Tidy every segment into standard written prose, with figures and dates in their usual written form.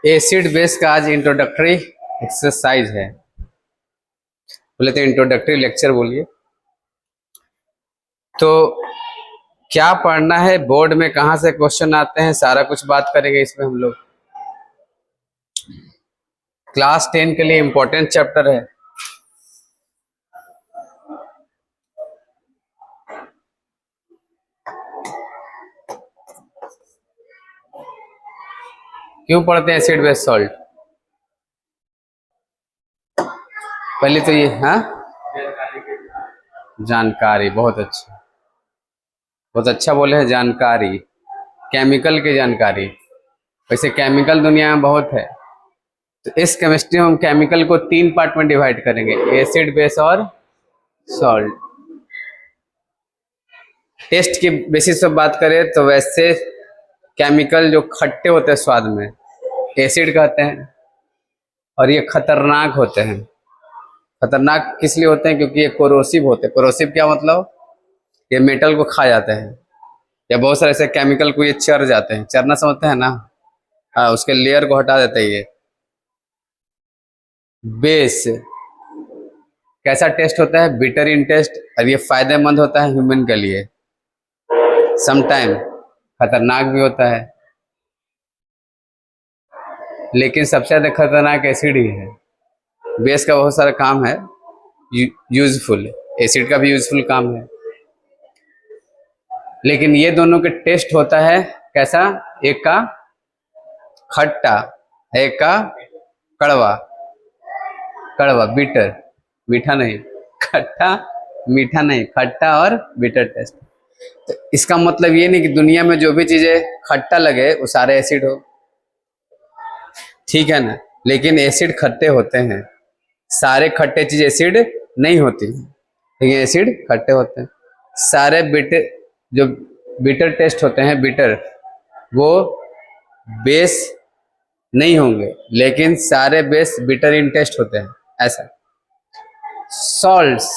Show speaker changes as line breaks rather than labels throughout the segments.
Acid base का आज introductory exercise है। बोले तो इंट्रोडक्टरी लेक्चर बोलिए। तो क्या पढ़ना है, बोर्ड में कहाँ से क्वेश्चन आते हैं, सारा कुछ बात करेंगे इसमें हम लोग। क्लास 10 के लिए इंपॉर्टेंट चैप्टर है। क्यों पढ़ते हैं एसिड बेस सॉल्ट? पहले तो ये जानकारी। बहुत अच्छा, बहुत अच्छा बोले हैं, जानकारी, केमिकल की जानकारी। वैसे केमिकल दुनिया में बहुत है, तो इस केमिस्ट्री में हम केमिकल को 3 पार्ट में डिवाइड करेंगे, एसिड बेस और सॉल्ट। टेस्ट की बेसिस पर बात करें तो वैसे केमिकल जो खट्टे होते हैं स्वाद में, एसिड कहते हैं, और ये खतरनाक होते हैं। खतरनाक किस लिए होते हैं? क्योंकि ये कोरोसिव होते हैं। कोरोसिव क्या मतलब? ये मेटल को खा जाते हैं, या बहुत सारे ऐसे केमिकल को ये चर जाते हैं। चरना समझते हैं ना? हाँ, उसके लेयर को हटा देते हैं ये। बेस कैसा टेस्ट होता है? बिटर इन टेस्ट, और ये फायदेमंद होता है ह्यूमन के लिए। समटाइम खतरनाक भी होता है, लेकिन सबसे ज्यादा खतरनाक एसिड ही है। बेस का बहुत सारा काम है यूजफुल, एसिड का भी यूजफुल काम है, लेकिन ये दोनों के टेस्ट होता है कैसा? एक का खट्टा, एक का कड़वा। कड़वा बिटर, मीठा नहीं। खट्टा मीठा नहीं, खट्टा और बिटर टेस्ट। तो इसका मतलब ये नहीं कि दुनिया में जो भी चीजें खट्टा लगे वो सारे एसिड हो, ठीक है ना? लेकिन एसिड खट्टे होते हैं। सारे खट्टे चीज एसिड नहीं होती, लेकिन एसिड खट्टे होते हैं। सारे बिटर, जो बिटर टेस्ट होते हैं, बिटर, वो बेस नहीं होंगे, लेकिन सारे बेस बिटर इन टेस्ट होते हैं। ऐसा सॉल्ट्स,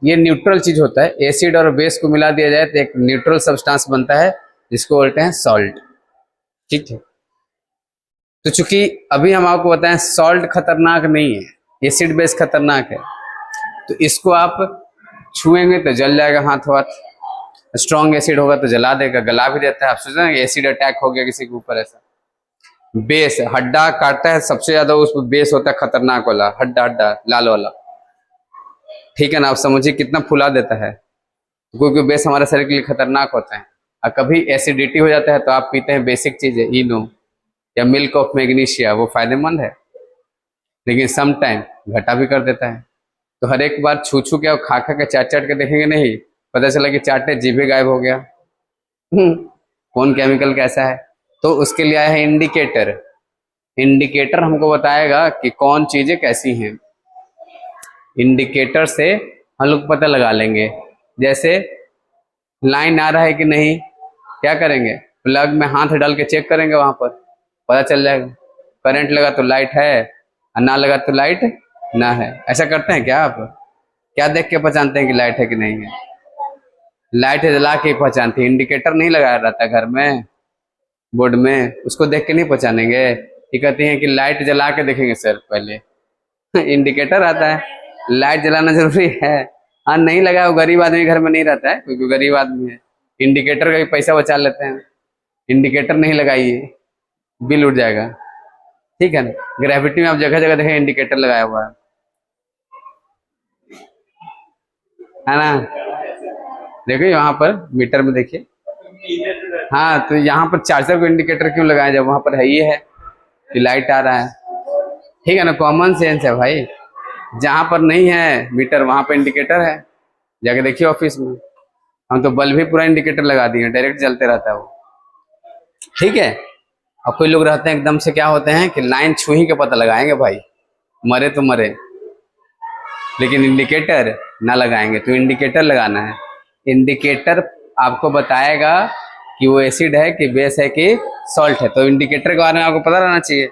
ये न्यूट्रल चीज होता है। एसिड और बेस को मिला दिया जाए तो एक न्यूट्रल सब्सटेंस बनता है, जिसको बोलते हैं सॉल्ट। ठीक है, तो चूंकि अभी हम आपको बताएं सॉल्ट खतरनाक नहीं है, एसिड बेस खतरनाक है, तो इसको आप छुएंगे तो जल जाएगा हाथ वाथ। स्ट्रॉन्ग एसिड होगा तो जला देगा, गला भी देता है। आप सोच रहे हैं एसिड अटैक हो गया किसी के ऊपर, ऐसा। बेस हड्डा काटता है, सबसे ज्यादा उस बेस होता है खतरनाक वाला, हड्डा हड्डा लाल वाला, ठीक है ना? आप समझिए कितना फुला देता है, क्योंकि बेस हमारे शरीर के लिए खतरनाक होता है। और कभी एसिडिटी हो जाता है तो आप पीते हैं बेसिक चीज है इनो या मिल्क ऑफ मैग्नीशिया, वो फायदेमंद है, लेकिन सम टाइम घटा भी कर देता है। तो हर एक बार छू छू के और खा खा के चाट चाट के देखेंगे नहीं, पता चला कि चाटे जीभे गायब हो गया। कौन केमिकल कैसा है? तो उसके लिए आया है इंडिकेटर। इंडिकेटर हमको बताएगा कि कौन चीजें कैसी हैं। इंडिकेटर से हम लोग पता लगा लेंगे। जैसे लाइन आ रहा है कि नहीं, क्या करेंगे? प्लग में हाथ डाल के चेक करेंगे, वहां पर पता चल जाएगा। करंट लगा तो लाइट है, और ना लगा तो लाइट ना है। ऐसा करते हैं क्या आप? क्या देख के पहचानते हैं कि लाइट है कि नहीं है? लाइट जला के पहचानते हैं। इंडिकेटर नहीं लगाया रहता घर में, बोर्ड में, उसको देख के नहीं पहचानेंगे। ये कहते हैं कि लाइट जला के देखेंगे सर पहले। इंडिकेटर आता है, लाइट जलाना जरूरी है। हाँ, नहीं लगा, वो गरीब आदमी घर में नहीं रहता है, क्योंकि गरीब आदमी है। इंडिकेटर का भी पैसा बचा लेते हैं। इंडिकेटर नहीं लगाइए, बिल उठ जाएगा, ठीक है ना? ग्रेविटी में आप जगह जगह देखें इंडिकेटर लगाया हुआ है ना? देखिए यहाँ पर मीटर में देखिए। हाँ, तो यहाँ पर चार्जर को इंडिकेटर क्यों लगाया जब वहां पर है ये है कि लाइट आ रहा है? ठीक है ना? कॉमन सेंस है भाई। जहां पर नहीं है मीटर वहां पर इंडिकेटर है, जाके देखिए ऑफिस में। हम तो बल्ब भी पूरा इंडिकेटर लगा दिए, डायरेक्ट जलते रहता है वो, ठीक है। और कोई लोग रहते हैं एकदम से क्या होते हैं कि लाइन छू ही के पता लगाएंगे भाई, मरे तो मरे, लेकिन इंडिकेटर ना लगाएंगे। तो इंडिकेटर लगाना है। इंडिकेटर आपको बताएगा कि वो एसिड है कि बेस है कि सॉल्ट है। तो इंडिकेटर के बारे में आपको पता रहना चाहिए।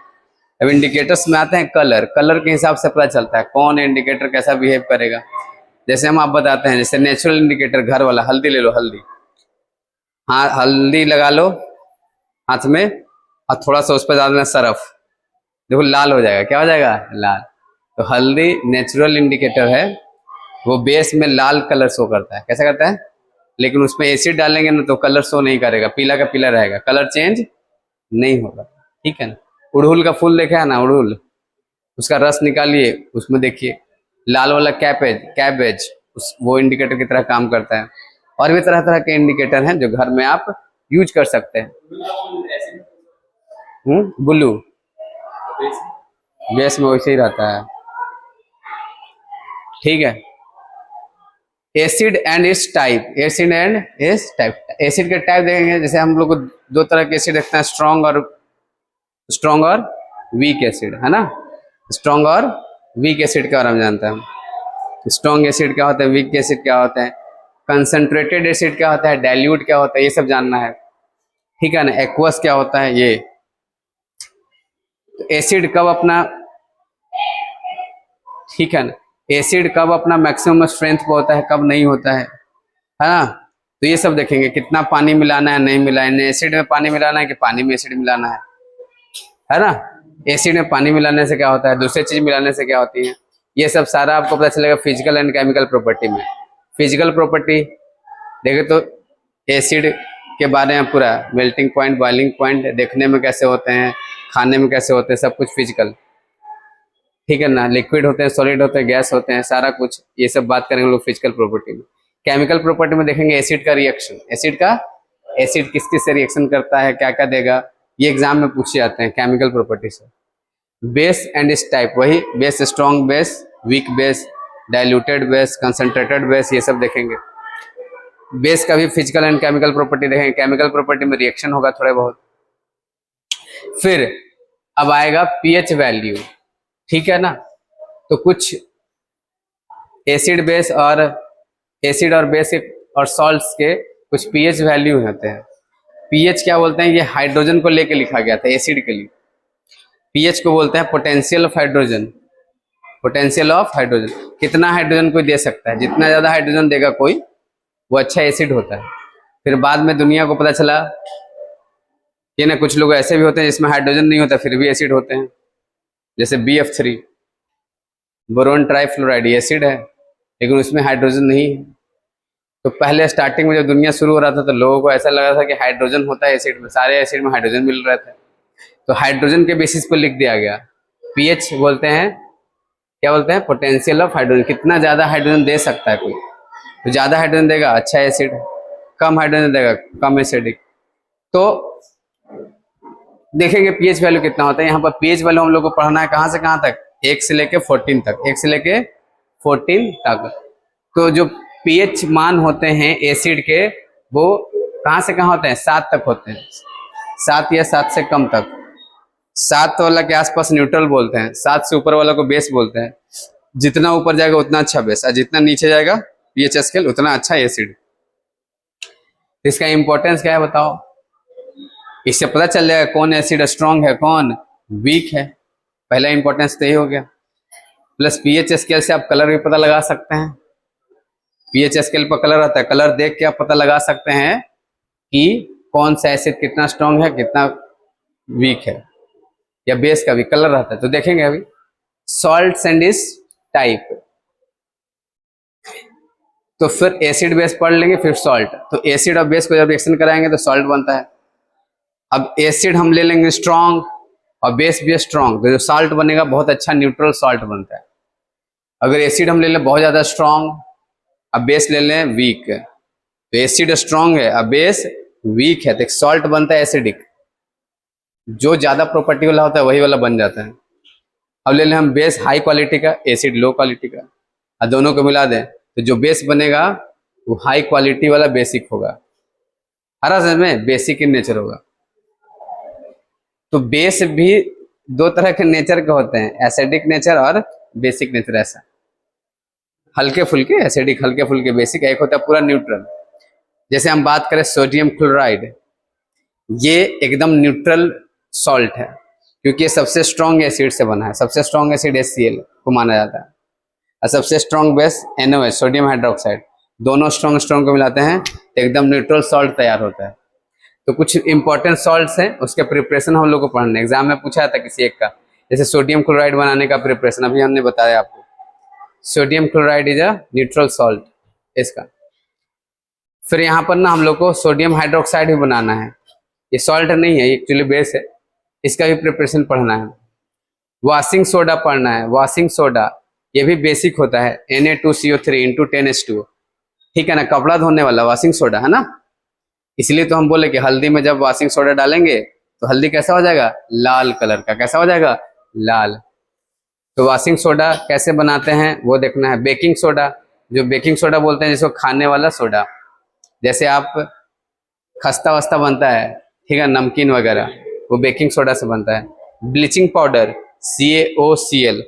अब इंडिकेटर्स में आते हैं कलर। कलर के हिसाब से पता चलता है कौन इंडिकेटर कैसा बिहेव करेगा। जैसे हम आप बताते हैं, जैसे नेचुरल इंडिकेटर घर वाला, हल्दी ले लो, हल्दी, हाँ हल्दी लगा लो हाथ में, और थोड़ा सा उस पर डाल देना सरफ, देखो लाल हो जाएगा। क्या हो जाएगा? लाल। तो हल्दी नेचुरल इंडिकेटर है, वो बेस में लाल कलर शो करता है। कैसा करता है? लेकिन उसमें एसिड डालेंगे ना तो कलर शो नहीं करेगा, पीला का पीला रहेगा, कलर चेंज नहीं होगा। ठीक है ना? उड़हुल का फूल देखा है ना, उड़हुल, उसका रस निकालिए, उसमें देखिए लाल वाला कैबेज वो इंडिकेटर की तरह काम करता है। और भी तरह तरह के इंडिकेटर हैं जो घर में आप यूज कर सकते हैं। ब्लू बेस में वैसे ही रहता है। ठीक है। Acid and it's type, acid and it's type, acid के टाइप देखेंगे। जैसे हम लोग को दो तरह के एसिड देखते हैं, स्ट्रॉन्ग और वीक एसिड, है ना। स्ट्रॉन्ग और वीक एसिड के बारे में जानते हैं। स्ट्रॉन्ग एसिड क्या होता है, वीक एसिड क्या होता है, कंसंट्रेटेड एसिड क्या होता है, डाइल्यूट क्या होता है, ये सब जानना है। ठीक है ना। एक्वस क्या होता है ये। तो एसिड कब अपना, ठीक है ना, एसिड कब अपना मैक्सिमम स्ट्रेंथ पे होता है, कब नहीं होता है ना। तो ये सब देखेंगे, कितना पानी मिलाना है, नहीं मिलाना है, एसिड में पानी मिलाना है कि पानी में एसिड मिलाना है ना। एसिड में पानी मिलाने से क्या होता है, दूसरी चीज मिलाने से क्या होती है, ये सब सारा आपको पता चलेगा फिजिकल एंड केमिकल प्रॉपर्टी में। फिजिकल प्रॉपर्टी देखे तो एसिड के बारे में पूरा मेल्टिंग पॉइंट, बॉइलिंग पॉइंट, देखने में कैसे होते हैं, खाने में कैसे होते हैं, सब कुछ फिजिकल। ठीक है ना। लिक्विड होते हैं, सॉलिड होते हैं, गैस होते हैं, सारा कुछ ये सब बात करेंगे लोग फिजिकल प्रॉपर्टी में। केमिकल प्रॉपर्टी में देखेंगे एसिड का रिएक्शन, एसिड किस किस से रिएक्शन करता है, क्या क्या देगा, ये एग्जाम में पूछे जाते हैं केमिकल प्रॉपर्टी से। बेस एंड इस टाइप, वही base, strong base, weak base, diluted base, concentrated base, ये सब देखेंगे। बेस का भी फिजिकल एंड केमिकल प्रॉपर्टी देखेंगे। केमिकल प्रॉपर्टी में रिएक्शन होगा थोड़े बहुत। फिर अब आएगा पीएच वैल्यू। ठीक है ना। तो कुछ एसिड और बेस और सॉल्ट्स के कुछ पीएच वैल्यू होते हैं। पीएच क्या बोलते हैं, ये हाइड्रोजन को लेके लिखा गया था एसिड के लिए। पीएच को बोलते हैं potential of hydrogen. Potential of hydrogen, कितना हाइड्रोजन कोई दे सकता है, जितना ज्यादा हाइड्रोजन देगा कोई वो अच्छा एसिड होता है। फिर बाद में दुनिया को पता चला कि ना कुछ लोग ऐसे भी होते हैं जिसमें हाइड्रोजन नहीं होता फिर भी एसिड होते हैं, जैसे BF3, बोरोन ट्राइफ्लोराइड, एसिड है लेकिन उसमें हाइड्रोजन नहीं है। तो पहले स्टार्टिंग में जब दुनिया शुरू हो रहा था तो लोगों को ऐसा लगा था कि हाइड्रोजन होता है एसिड में, सारे एसिड में हाइड्रोजन मिल रहे थे, तो हाइड्रोजन के बेसिस पर लिख दिया गया। पीएच बोलते हैं, क्या बोलते हैं, पोटेंशियल ऑफ हाइड्रोजन, कितना ज्यादा हाइड्रोजन दे सकता है कोई। तो ज्यादा हाइड्रोजन देगा अच्छा एसिड, कम हाइड्रोजन देगा कम एसिडिक। तो देखेंगे पीएच वैल्यू कितना होता है। यहाँ पर पीएच वैल्यू हम लोग को पढ़ना है कहाँ से कहाँ तक, 1 से लेके 14 तक, 1 से लेके 14 तक। तो जो पीएच मान होते हैं एसिड के वो कहाँ से कहाँ होते हैं, 7 तक होते हैं, 7 या 7 से कम तक। 7 वाला के आसपास न्यूट्रल बोलते हैं, 7 से ऊपर वाला को बेस बोलते हैं। जितना ऊपर जाएगा उतना अच्छा बेस, और जितना नीचे जाएगा पीएच स्केल उतना अच्छा एसिड। इसका इंपॉर्टेंस क्या है बताओ, इससे पता चल जाएगा कौन एसिड स्ट्रॉन्ग है कौन वीक है। पहला इंपॉर्टेंस तो यही हो गया। प्लस पीएच स्केल से आप कलर भी पता लगा सकते हैं। पीएच स्केल पर कलर आता है, कलर देख के आप पता लगा सकते हैं कि कौन सा एसिड कितना स्ट्रॉन्ग है कितना वीक है, या बेस का भी कलर रहता है। तो देखेंगे अभी सॉल्ट एंड इस टाइप, तो फिर एसिड बेस पढ़ लेंगे, फिर सॉल्ट। तो एसिड और बेस को जब रिएक्शन कराएंगे तो सॉल्ट बनता है। अब एसिड हम ले लेंगे स्ट्रॉन्ग और बेस भी स्ट्रॉन्ग, तो जो सॉल्ट बनेगा बहुत अच्छा न्यूट्रल सॉल्ट बनता है। अगर एसिड हम ले लें बहुत ज्यादा स्ट्रॉन्ग, अब बेस ले लें वीक, तो एसिड स्ट्रॉन्ग है अब बेस वीक है, तो सॉल्ट बनता है एसिडिक। जो ज्यादा प्रॉपर्टी वाला होता है वही वाला बन जाता है। अब ले लें हम बेस हाई क्वालिटी का, एसिड लो क्वालिटी का, और दोनों को मिला दें तो जो बेस बनेगा वो हाई क्वालिटी वाला बेसिक होगा। हर समझ में, बेसिक इन नेचर होगा। तो बेस भी दो तरह के नेचर के होते हैं, एसिडिक नेचर और बेसिक नेचर। ऐसा हल्के फुल्के एसिडिक, हल्के फुल्के बेसिक, एक होता है पूरा न्यूट्रल। जैसे हम बात करें सोडियम क्लोराइड, ये एकदम न्यूट्रल सॉल्ट है क्योंकि ये सबसे स्ट्रॉन्ग एसिड से बना है। सबसे स्ट्रॉन्ग एसिड HCl को माना जाता है, और सबसे strong base NaOH, sodium hydroxide. दोनों स्ट्रॉन्ग को मिलाते हैं तो एकदम न्यूट्रल सॉल्ट तैयार होता है। तो कुछ इंपॉर्टेंट सॉल्ट्स हैं, उसके प्रिपरेशन हम लोग को पढ़ना है। एग्जाम में पूछा था किसी एक का, जैसे सोडियम क्लोराइड बनाने का प्रिपरेशन अभी हमने बताया आपको। Sodium chloride is a neutral salt इसका। फिर यहाँ पर ना हम लोग को सोडियम हाइड्रोक्साइड भी बनाना है। ये सॉल्ट नहीं है, एक्चुअली बेस है, इसका भी प्रिपरेशन पढ़ना है। वॉशिंग सोडा पढ़ना है, वॉशिंग सोडा ये भी बेसिक होता है, Na2CO3 इंटू 10H2O, ठीक है ना, कपड़ा धोने वाला वॉशिंग सोडा है ना। इसलिए तो हम बोले कि हल्दी में जब वॉशिंग सोडा डालेंगे तो हल्दी कैसा हो जाएगा, लाल कलर का, कैसा हो जाएगा, लाल। तो वॉशिंग सोडा कैसे बनाते हैं वो देखना है। बेकिंग सोडा, जो बेकिंग सोडा बोलते हैं जिसको खाने वाला सोडा, जैसे आप खस्ता वस्ता बनता है, ठीक है, नमकीन वगैरह, वो बेकिंग सोडा से बनता है। ब्लीचिंग पाउडर CaOCl,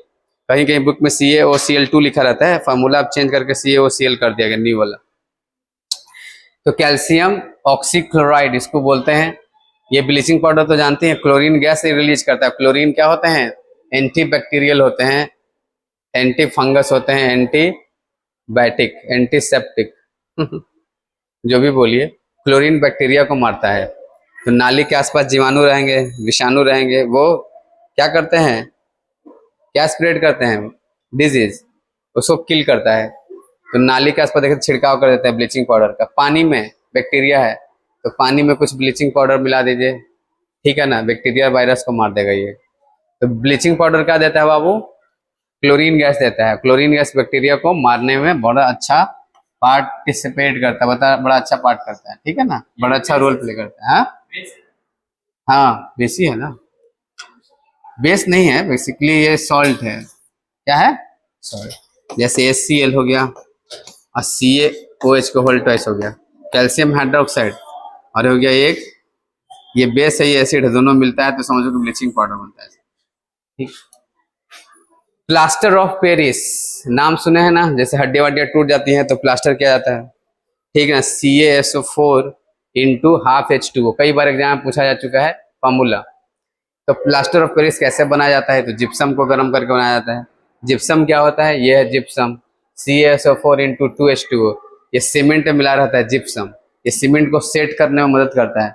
कहीं कहीं बुक में CaOCl2 लिखा रहता है, फार्मूला आप चेंज करके CaOCl कर दिया गया, न्यू वाला। तो कैल्शियम ऑक्सीक्लोराइड इसको बोलते हैं। ये ब्लीचिंग पाउडर तो जानते हैं, क्लोरीन गैस रिलीज करता है। क्लोरीन क्या होते हैं, एंटी बैक्टीरियल होते हैं, एंटी फंगस होते हैं, एंटीबायोटिक, एंटीसेप्टिक जो भी बोलिए, क्लोरीन बैक्टीरिया को मारता है। तो नाली के आसपास जीवाणु रहेंगे, विषाणु रहेंगे, वो क्या करते हैं, क्या स्प्रेड करते हैं, डिजीज, उसको किल करता है। तो नाली के आसपास देखिए छिड़काव कर देते हैं ब्लीचिंग पाउडर का। पानी में बैक्टीरिया है तो पानी में कुछ ब्लीचिंग पाउडर मिला दीजिए, ठीक है ना, बैक्टीरिया वायरस को मार देगा ये। तो ब्लीचिंग पाउडर क्या देता है बाबू, क्लोरीन गैस देता है। क्लोरीन गैस बैक्टीरिया को मारने में बड़ा अच्छा पार्टिसिपेट करता है, बता, बड़ा अच्छा पार्ट करता है, ठीक है ना, बड़ा अच्छा रोल प्ले करता है। हाँ हाँ बेसी है ना, बेस नहीं है, बेसिकली ये सॉल्ट है। क्या है, सॉल्ट। जैसे HCl हो गया और CaOH को होल ट्वाइस हो गया, कैल्शियम हाइड्रोक्साइड, और हो गया एक ये बेस है, ये एसिड है, दोनों मिलता है तो समझो कि ब्लीचिंग पाउडर बनता है, ठीक। प्लास्टर ऑफ पेरिस नाम सुने हैं ना, जैसे हड्डियां वड्डियां टूट जाती हैं तो प्लास्टर किया जाता है, ठीक है ना, CaSO4 इंटू हाफ H2O, कई बार एग्जाम में पूछा जा चुका है फॉर्मूला। तो प्लास्टर ऑफ पेरिस कैसे बनाया जाता है, तो जिप्सम को गर्म करके बनाया जाता है। जिप्सम क्या होता है, ये है जिप्सम, CaSO4 इंटू 2H2O, ये सीमेंट में मिला रहता है जिप्सम, ये सीमेंट को सेट करने में मदद करता है।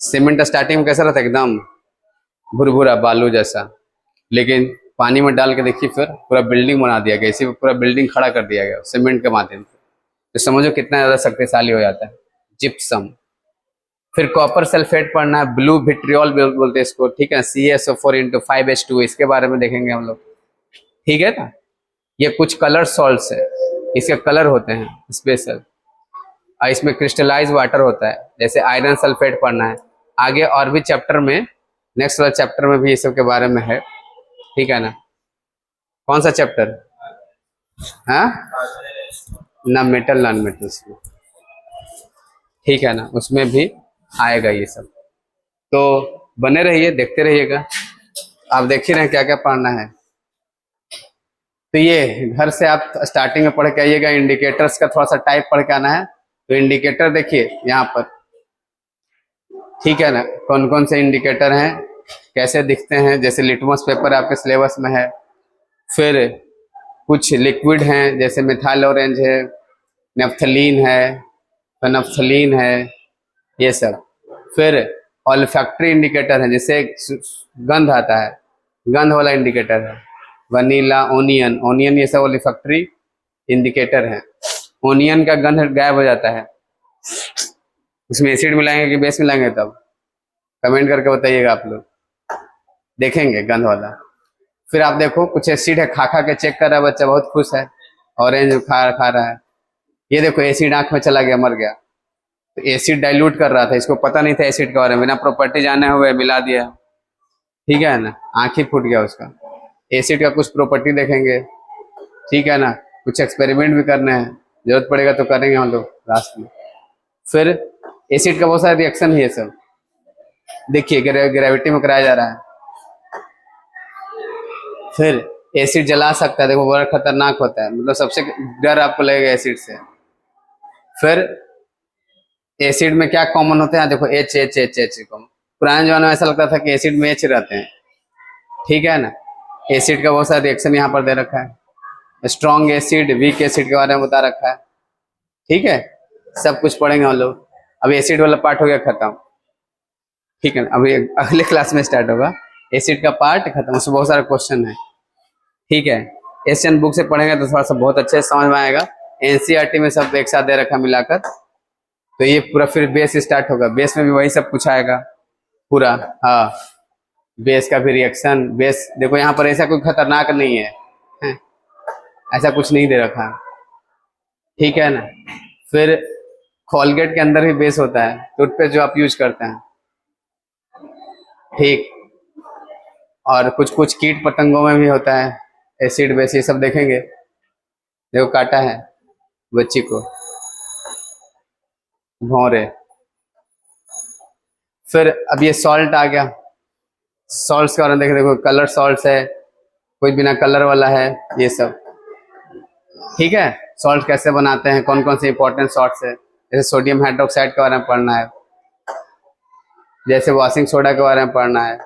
सीमेंट स्टार्टिंग में कैसा रहता है, एकदम भुरभुरा बालू जैसा, लेकिन पानी में डाल के देखिए फिर पूरा बिल्डिंग बना दिया गया, इसी पूरा बिल्डिंग खड़ा कर दिया गया सीमेंट के माध्यम से। तो समझो कितना ज्यादा शक्तिशाली हो जाता है जिप्सम। फिर कॉपर सल्फेट पढ़ना है, ब्लू विट्रियोल बोलते हैं इसको, ठीक है, CaSO4 इंटू 5H2, इसके बारे में देखेंगे हम लोग, ठीक है ना। ये कुछ कलर सॉल्ट्स है, इसके कलर होते हैं स्पेशल, और इसमें क्रिस्टलाइज वाटर होता है। जैसे आयरन सल्फेट पढ़ना है आगे, और भी चैप्टर में, नेक्स्ट वाला चैप्टर में भी इस सब के बारे में है, ठीक है ना। कौन सा चैप्टर, हाँ ना, मेटल नॉन मेटल्स में, ठीक है ना, उसमें भी आएगा ये सब। तो बने रहिए, देखते रहिएगा, आप देख ही रहे हैं क्या क्या पढ़ना है। तो ये घर से आप स्टार्टिंग में पढ़ के आइएगा, इंडिकेटर्स का थोड़ा सा टाइप पढ़ के आना है। तो इंडिकेटर देखिए यहाँ पर, ठीक है ना, कौन कौन से इंडिकेटर हैं, कैसे दिखते हैं, जैसे लिटमस पेपर आपके सिलेबस में है। फिर कुछ लिक्विड हैं, जैसे मिथाइल ऑरेंज है, नेफ्थलीन है, फेनफ्थलीन है, ये सब। फिर ऑल्फैक्टरी इंडिकेटर है, जैसे गंध आता है, गंध वाला इंडिकेटर है, वनीला, ओनियन, ओनियन, ये सब ऑल्फैक्टरी इंडिकेटर है। ओनियन का गंध गायब हो जाता है, उसमें एसिड मिलाएंगे कि बेस मिलाएंगे, तब कमेंट करके बताइएगा आप लोग, देखेंगे गंध वाला। फिर आप देखो कुछ एसिड है, खा खा के चेक कर रहा है बच्चा, बहुत खुश है, ऑरेंज खा रहा है, ये देखो एसिड आंख में चला गया, मर गया। तो एसिड डाइल्यूट कर रहा था, इसको पता नहीं था एसिड के बारे में, बिना प्रॉपर्टी जाने हुए मिला दिया, ठीक है ना, आंख ही फूट गया उसका। एसिड का कुछ प्रॉपर्टी देखेंगे, ठीक है ना, कुछ एक्सपेरिमेंट भी करने हैं, जरूरत पड़ेगा तो करेंगे हम लोग लास्ट में। फिर एसिड का बहुत सारा रिएक्शन है, ये सब देखिए ग्रेविटी में कराया जा रहा है। फिर एसिड जला सकता है, देखो बड़ा खतरनाक होता है, मतलब सबसे डर आपको लगेगा एसिड से। फिर एसिड में क्या कॉमन होते हैं, देखो H कॉमन, पुराने जमाने में ऐसा लगता था कि एसिड में H रहते हैं, ठीक है ना। एसिड का बहुत सारा रिएक्शन यहाँ पर दे रखा है, स्ट्रॉन्ग एसिड, वीक एसिड के बारे में बता रखा है, ठीक है, सब कुछ पढ़ेंगे हम लोग। अब एसिड वाला पार्ट हो गया खत्म। ठीक है, अभी अगले क्लास में स्टार्ट होगा। एसिड का पार्ट खत्म, उसमें बहुत सारे क्वेश्चन है। ठीक है, एशियन बुक से पढ़ेंगे तो थोड़ा सा बहुत अच्छे से समझ में आएगा। एनसीईआरटी में सब एक साथ दे रखा मिलाकर, तो ये पूरा फिर बेस स्टार्ट होगा। बेस में भी वही सब कुछ आएगा पूरा। हाँ, बेस का भी रिएक्शन। बेस देखो यहाँ पर ऐसा कोई खतरनाक नहीं है, हैं? ऐसा कुछ नहीं दे रखा, ठीक है ना। फिर कोलगेट के अंदर भी बेस होता है, टूथपेस्ट जो आप यूज करते हैं, ठीक। और कुछ कुछ कीट पतंगों में भी होता है एसिड बेस, ये सब देखेंगे। देखो काटा है बच्ची को, भौरे। फिर अब ये सॉल्ट आ गया। सॉल्ट्स के बारे में देखें, देखो कलर सॉल्ट्स है, कोई बिना कलर वाला है, ये सब। ठीक है, सॉल्ट कैसे बनाते हैं, कौन कौन से इंपॉर्टेंट सॉल्ट्स है, जैसे सोडियम हाइड्रोक्साइड के बारे में पढ़ना है, जैसे वॉशिंग सोडा के बारे में पढ़ना है।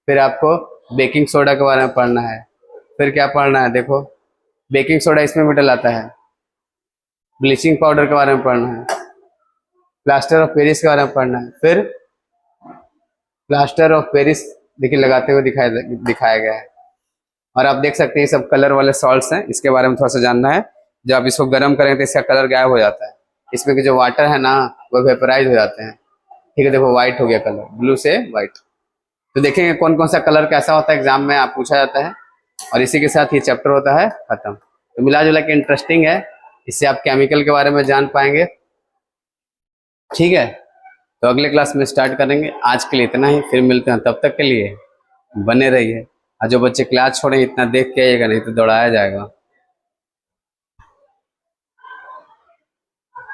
फिर आपको बेकिंग सोडा के बारे में पढ़ना है। फिर क्या पढ़ना है, देखो बेकिंग सोडा इसमें भी डलाता है। ब्लीचिंग पाउडर के बारे में पढ़ना है। प्लास्टर ऑफ पेरिस के बारे में पढ़ना है। फिर प्लास्टर ऑफ पेरिस देखिए लगाते हुए दिखाया गया है। और आप देख सकते हैं ये सब कलर वाले सॉल्ट्स हैं, इसके बारे में थोड़ा सा जानना है। जब आप इसको गर्म करेंगे तो इसका कलर गायब हो जाता है, इसमें के जो वाटर है ना वो वेपराइज हो जाते हैं। ठीक है, देखो व्हाइट हो गया कलर, ब्लू से व्हाइट। तो देखेंगे कौन कौन सा कलर कैसा होता है, एग्जाम में आप पूछा जाता है। और इसी के साथ ये चैप्टर होता है खत्म। तो मिला जुला के इंटरेस्टिंग है, इससे आप केमिकल के बारे में जान पाएंगे। ठीक है, तो अगले क्लास में स्टार्ट करेंगे। आज के लिए इतना ही, फिर मिलते हैं। तब तक के लिए बने रहिए। और जो बच्चे क्लास छोड़े इतना देख के आइएगा, नहीं तो दौड़ाया जाएगा।